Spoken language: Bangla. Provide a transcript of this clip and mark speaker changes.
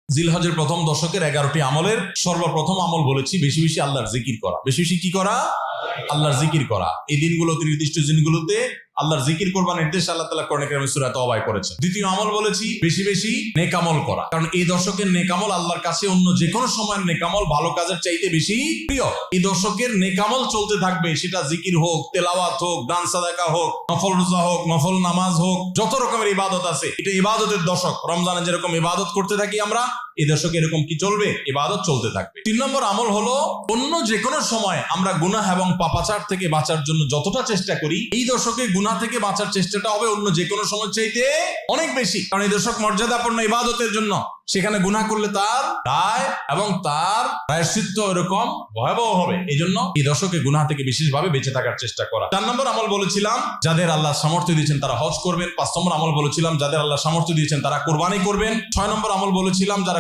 Speaker 1: জিলহজের প্রথম দশকের 11টি আমলের সর্বপ্রথম আমল বলেছি বেশি বেশি আল্লাহর জিকির করা। বেশি বেশি কি করা? আল্লাহর জিকির করা। এই দিনগুলোতে, নির্দিষ্ট দিনগুলোতে আল্লাহর জিকির করবার নির্দেশ আল্লাহ তাআলা কোরআনে কারিমে সূরা তাওবায় করেছেন। দ্বিতীয় আমল বলেছি বেশি বেশি নেক আমল করা, কারণ এই দশকের নেক আমল আল্লাহর কাছে অন্য যে কোনো সময়ের নেক আমল ভালো কাজের চাইতে বেশি প্রিয়। এই দশকের নেক আমল চলতে থাকবে, সেটা জিকির হোক, তেলাওয়াত হোক, দান সাদাকা হোক, নফল রোজা হোক, নফল নামাজ হোক, যত রকমের ইবাদত আছে, এটা ইবাদতের দশক। রমজানে যেরকম ইবাদত করতে থাকি আমরা, এই দশকে এরকম কি চলবে? ইবাদত চলতে থাকবে। 3 নম্বর আমল হলো অন্য যে কোনো সময় আমরা গুনাহ এবং পাপাচার থেকে বাঁচার জন্য যতটা চেষ্টা করি, এই দশকে গুনাহ থেকে বাঁচার চেষ্টাটা হবে অন্য যে কোনো সময় চাইতে অনেক বেশি, কারণ এই দশক মর্যাদাপূর্ণ ইবাদতের জন্য। সেখানে গুনাহ করলে তার দায় এবং তার প্রায়শ্চিত্ত এরকম ভয়াবহ হবে। এই জন্য এই দশকে গুনাহ থেকে বিশেষভাবে বেঁচে থাকার চেষ্টা করা। 4 নম্বর আমল বলেছিলাম যাদের আল্লাহ সামর্থ্য দিয়েছেন তারা হজ করবেন। 5 নম্বর আমল বলেছিলাম যাদের আল্লাহ সামর্থ্য দিয়েছেন তারা কোরবানি করবেন। 6 নম্বর আমল বলেছিলাম যারা